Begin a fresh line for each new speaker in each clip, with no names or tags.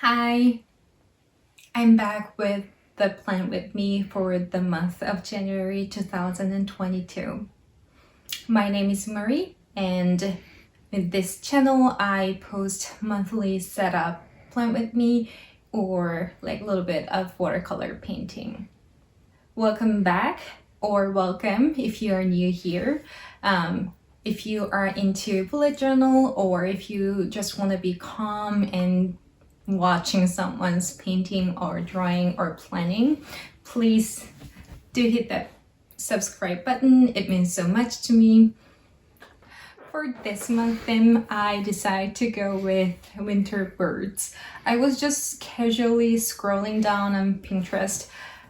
Hi, I'm back with the plan with me for the month of January 2022. My name is Marie, and with this channel I post monthly setup plan with me or like a little bit of watercolor painting. Welcome back, or welcome if you are new here. If you are into bullet journal, or if you just want to be calm and watching someone's painting or drawing or planning, please do hit that subscribe button. It means so much to me. For this month theme, I decided to go with winter birds. I was just casually scrolling down on Pinterest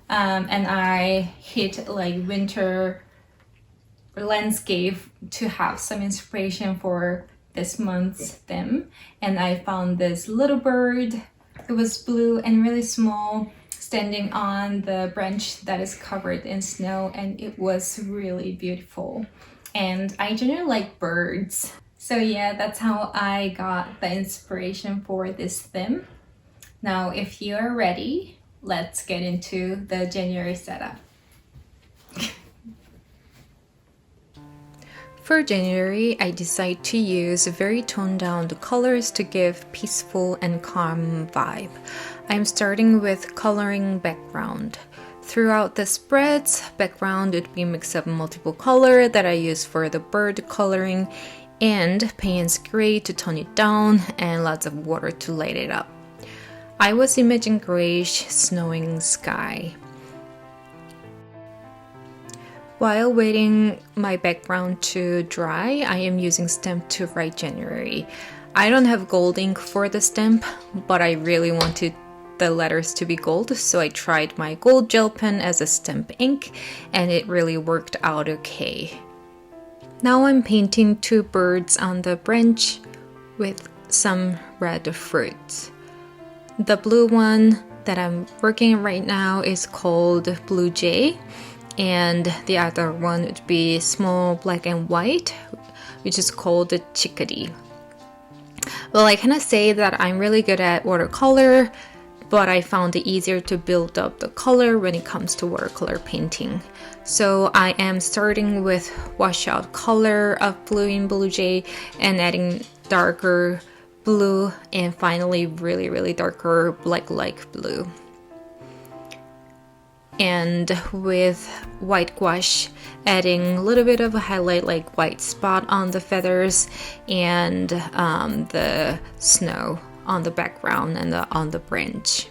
and I hit like winter landscape to have some inspiration for this month's theme, and I found this little bird. It was blue and really small, standing on the branch that is covered in snow, and it was really beautiful. And I generally like birds, so yeah, that's how I got the inspiration for this theme. Now if you are ready, let's get into the January setup. For January, I decided to use very toned down colors to give peaceful and calm vibe. I'm starting with coloring background. Throughout the spreads, background would be a mix of multiple color that I use for the bird coloring, and Payne's gray to tone it down, and lots of water to light it up. I was imagining grayish, snowing sky. While waiting my background to dry, I am using stamp to write January. I don't have gold ink for the stamp, but I really wanted the letters to be gold, so I tried my gold gel pen as a stamp ink, and it really worked out okay. Now I'm painting two birds on the branch with some red fruits. The blue one that I'm working right now is called Blue Jay, and the other one would be small black and white, which is called the chickadee. Well, I cannot say that I'm really good at watercolor, but I found it easier to build up the color when it comes to watercolor painting. So I am starting with washout color of blue in Blue Jay and adding darker blue and finally really darker black-like blue. And with white gouache, adding a little bit of a highlight like white spot on the feathers and the snow on the background and on the branch.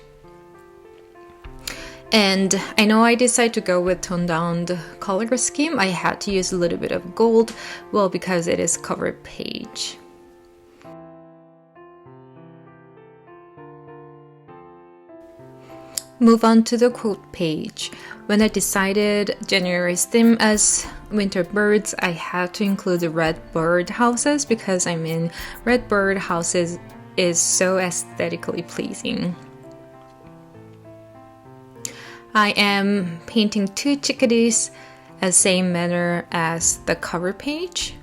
And I know I decided to go with toned down color scheme. I had to use a little bit of gold, well, because it is cover page. Move on to the quote page. When I decided January's theme as winter birds, I had to include the red bird houses because I mean red bird houses is so aesthetically pleasing. I am painting two chickadees as same manner as the cover page.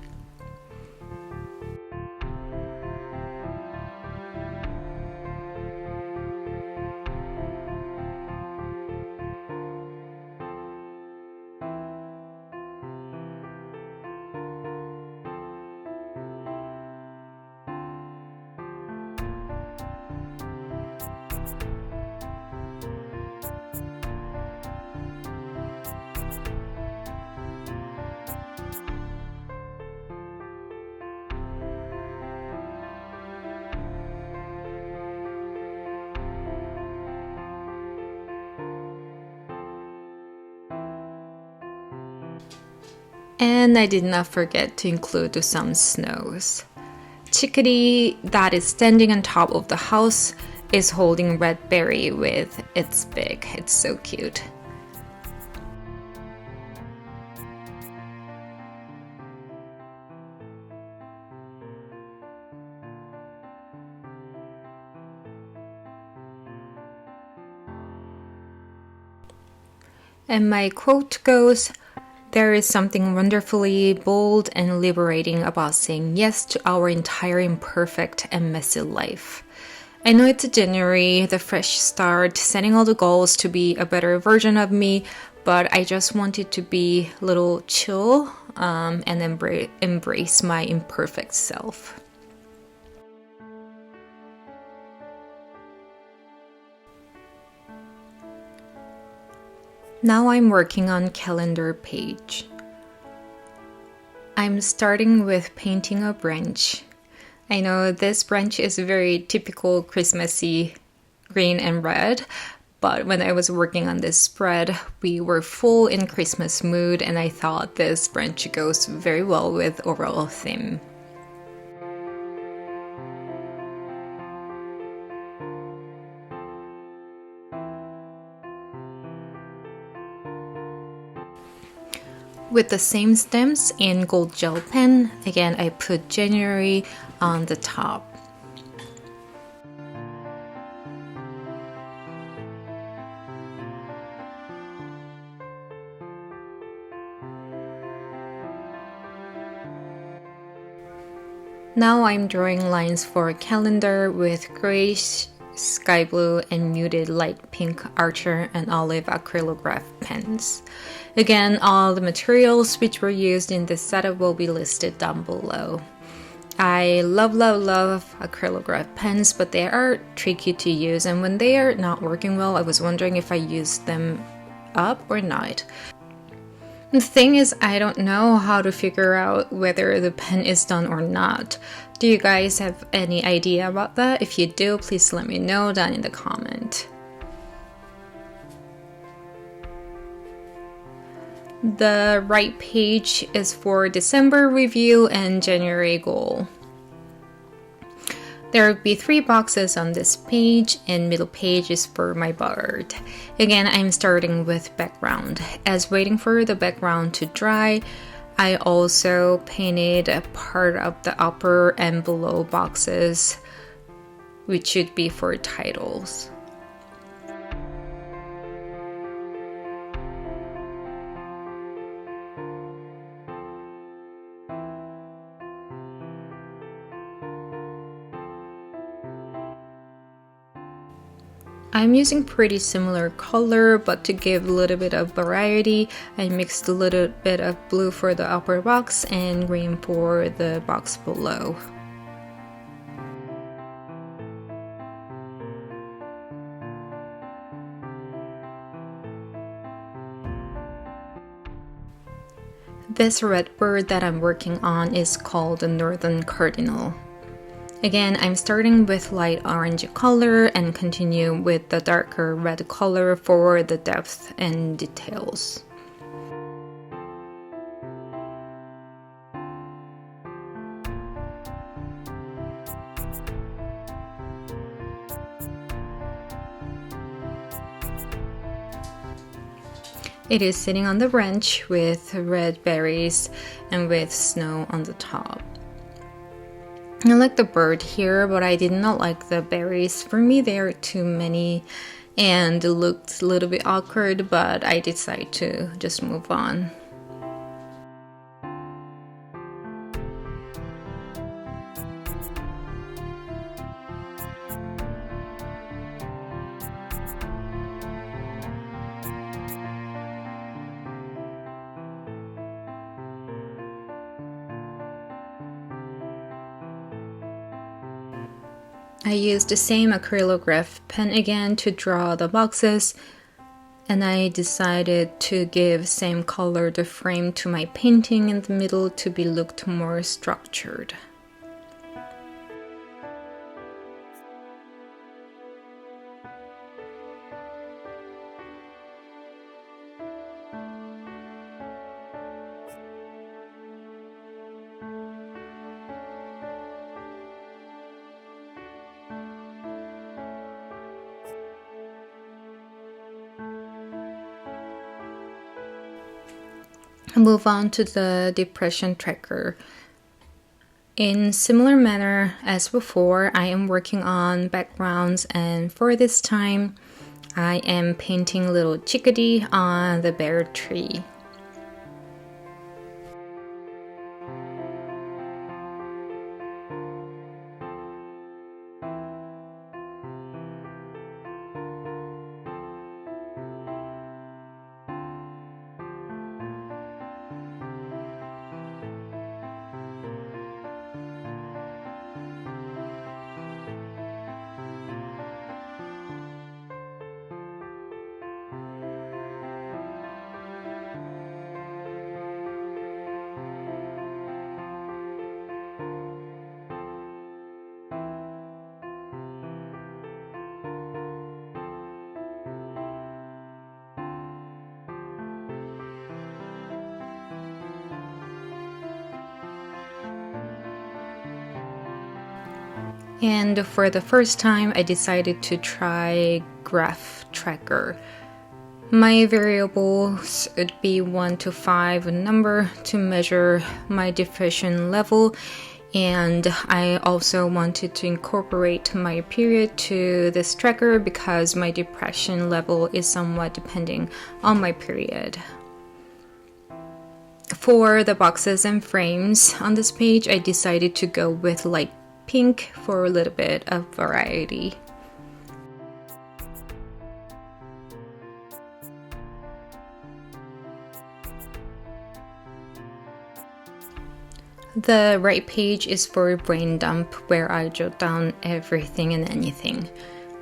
And I did not forget to include some snows. Chickadee that is standing on top of the house is holding red berry with its beak. It's so cute. And my quote goes, "There is something wonderfully bold and liberating about saying yes to our entire imperfect and messy life." I know it's January, the fresh start, setting all the goals to be a better version of me, but I just wanted to be a little chill and embrace my imperfect self. Now I'm working on calendar page. I'm starting with painting a branch. I know this branch is very typical Christmassy green and red, but when I was working on this spread, we were full in Christmas mood and I thought this branch goes very well with overall theme. With the same stems in gold gel pen, again I put January on the top. Now I'm drawing lines for a calendar with grayish, sky blue, and muted light pink Archer and olive Acrylograph pens. Again, all the materials which were used in this setup will be listed down below. I love Acrylograph pens, but they are tricky to use, and when they are not working well, I was wondering if I used them up or not. The thing is, I don't know how to figure out whether the pen is done or not. Do you guys have any idea about that? If you do, please let me know down in the comment. The right page is for December review and January goal. There will be 3 boxes on this page, and middle page is for my bird. Again, I'm starting with background. As waiting for the background to dry, I also painted a part of the upper and below boxes, which should be for titles. I'm using pretty similar color, but to give a little bit of variety, I mixed a little bit of blue for the upper box and green for the box below. This red bird that I'm working on is called the Northern Cardinal. Again, I'm starting with light orange color and continue with the darker red color for the depth and details. It is sitting on the branch with red berries and with snow on the top. I like the bird here, but I did not like the berries. For me, there are too many and it looked a little bit awkward, but I decided to just move on. I used the same Acrylograph pen again to draw the boxes, and I decided to give same color the frame to my painting in the middle to be looked more structured. Move on to the depression tracker. In similar manner as before, I am working on backgrounds, and for this time I am painting little chickadee on the bare tree. And for the first time, I decided to try graph tracker. My variables would be 1 to 5 a number to measure my depression level, and I also wanted to incorporate my period to this tracker because my depression level is somewhat depending on my period. For the boxes and frames on this page, I decided to go with light pink for a little bit of variety. The right page is for brain dump, where I jot down everything and anything.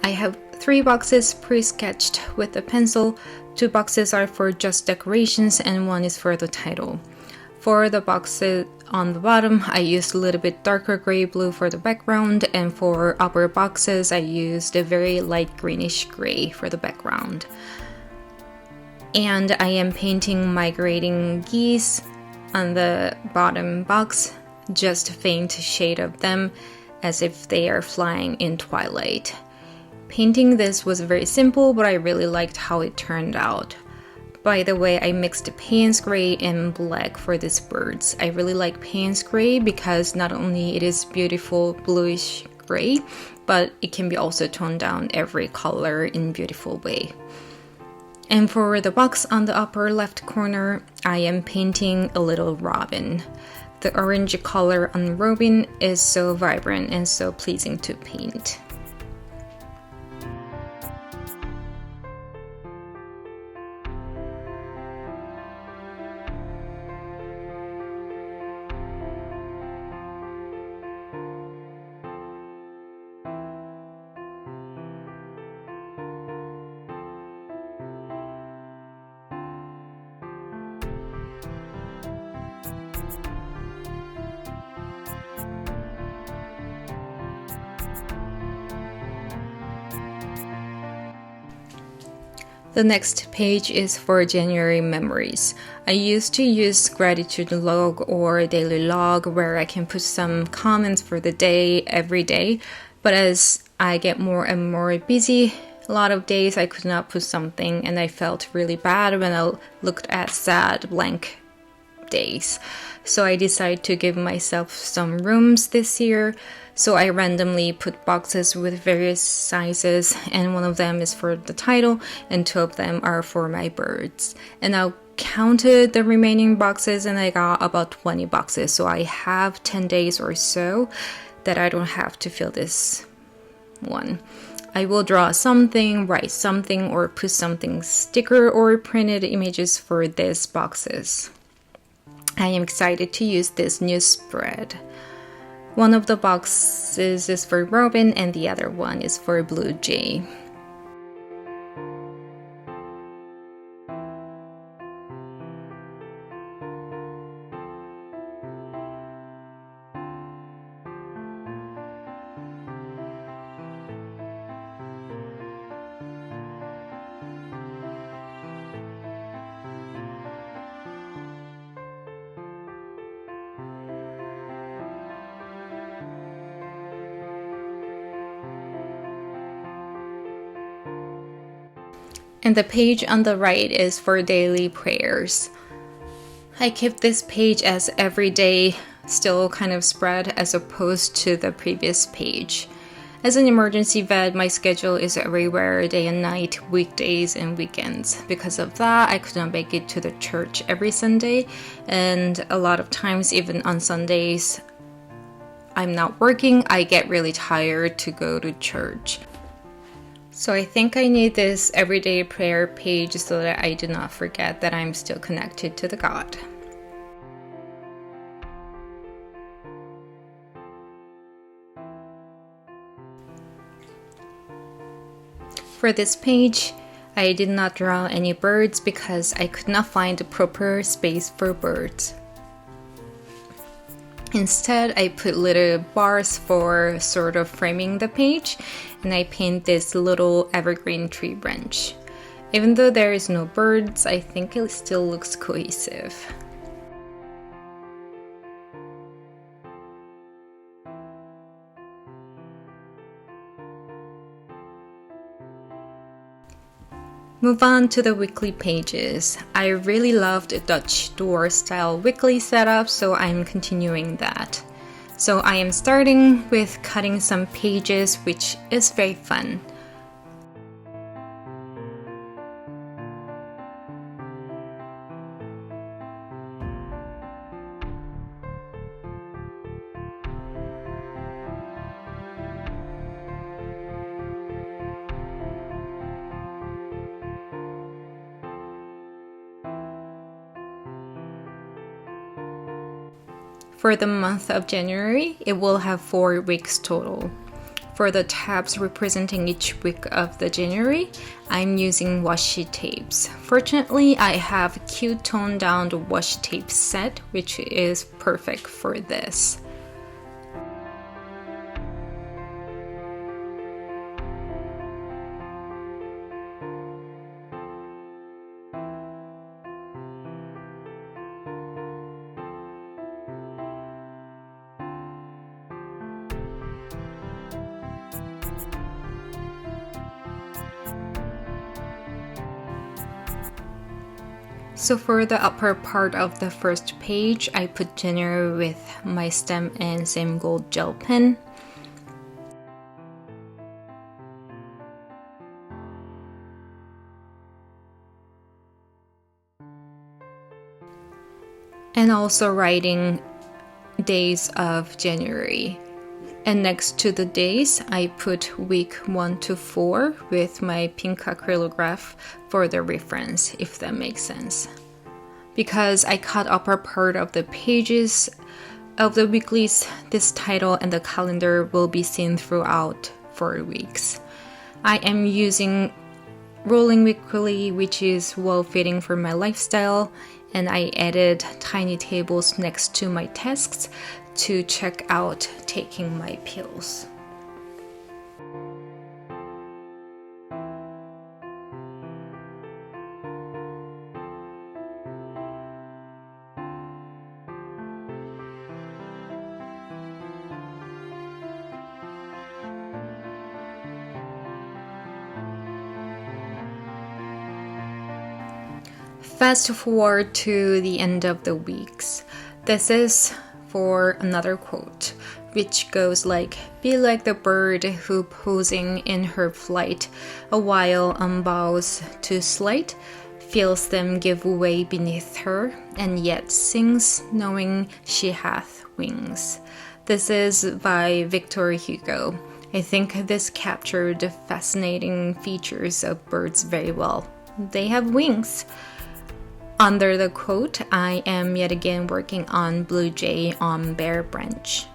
I have 3 boxes pre-sketched with a pencil, 2 boxes are for just decorations, and 1 is for the title. For the boxes on the bottom, I used a little bit darker gray blue for the background, and for upper boxes, I used a very light greenish gray for the background. And I am painting migrating geese on the bottom box, just a faint shade of them as if they are flying in twilight. Painting this was very simple, but I really liked how it turned out. By the way, I mixed Payne's gray and black for these birds. I really like Payne's gray because not only it is beautiful bluish gray, but it can be also toned down every color in a beautiful way. And for the box on the upper left corner, I am painting a little robin. The orange color on the robin is so vibrant and so pleasing to paint. The next page is for January memories. I used to use gratitude log or daily log where I can put some comments for the day every day, but as I get more and more busy, a lot of days I could not put something and I felt really bad when I looked at sad blank days. So I decided to give myself some rooms this year. So I randomly put boxes with various sizes, and one of them is for the title and 2 of them are for my birds. And I counted the remaining boxes and I got about 20 boxes. So I have 10 days or so that I don't have to fill this one. I will draw something, write something, or put something sticker or printed images for these boxes. I am excited to use this new spread. One of the boxes is for Robin and the other one is for Blue Jay. And the page on the right is for daily prayers. I keep this page as everyday, still kind of spread as opposed to the previous page. As an emergency vet, my schedule is everywhere, day and night, weekdays and weekends. Because of that, I could not make it to the church every Sunday, and a lot of times, even on Sundays, I'm not working, I get really tired to go to church. So I think I need this everyday prayer page so that I do not forget that I'm still connected to the God. For this page, I did not draw any birds because I could not find the proper space for birds. Instead, I put little bars for sort of framing the page, and I paint this little evergreen tree branch. Even though there is no birds, I think it still looks cohesive. Move on to the weekly pages. I really loved the Dutch door style weekly setup, so I'm continuing that. So I am starting with cutting some pages, which is very fun. For the month of January, it will have 4 weeks total. For the tabs representing each week of the January, I'm using washi tapes. Fortunately, I have a cute toned down washi tape set, which is perfect for this. So for the upper part of the first page, I put January with my stem and same gold gel pen. And also writing days of January. And next to the days, I put week 1 to 4 with my pink acrylograph for the reference, if that makes sense. Because I cut upper part of the pages of the weeklies, this title and the calendar will be seen throughout 4 weeks. I am using rolling weekly, which is well fitting for my lifestyle, and I added tiny tables next to my tasks to check out taking my pills. Fast forward to the end of the weeks. This is for another quote, which goes like, "Be like the bird who posing in her flight, a while unbows to slight, feels them give way beneath her, and yet sings, knowing she hath wings." This is by Victor Hugo. I think this captured the fascinating features of birds very well. They have wings. Under the quote, I am yet again working on Blue Jay on Bare Branch.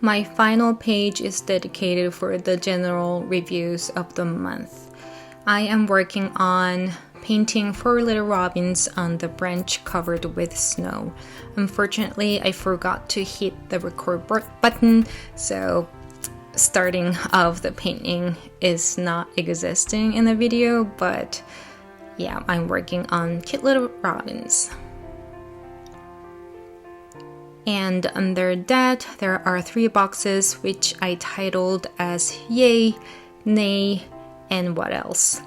My final page is dedicated for the general reviews of the month. I am working on painting 4 little robins on the branch covered with snow. Unfortunately, I forgot to hit the record button, so starting of the painting is not existing in the video, but yeah, I'm working on cute little robins. And under that, there are 3 boxes which I titled as Yay, Nay, and What Else.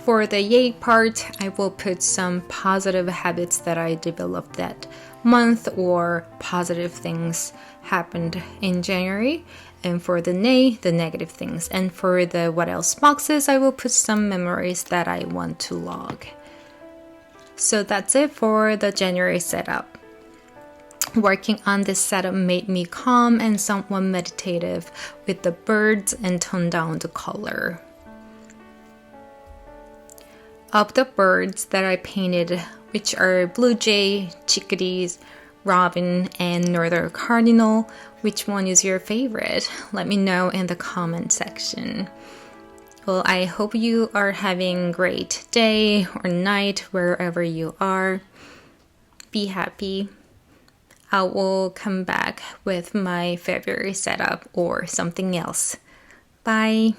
For the yay part, I will put some positive habits that I developed that month or positive things happened in January. And for the nay, the negative things. And for the what else boxes, I will put some memories that I want to log. So that's it for the January setup. Working on this setup made me calm and somewhat meditative with the birds and toned down the color. Of the birds that I painted, which are blue jay, chickadees, robin, and northern cardinal, which one is your favorite? Let me know in the comment section. Well, I hope you are having a great day or night wherever you are. Be happy. I will come back with my February setup or something else. Bye.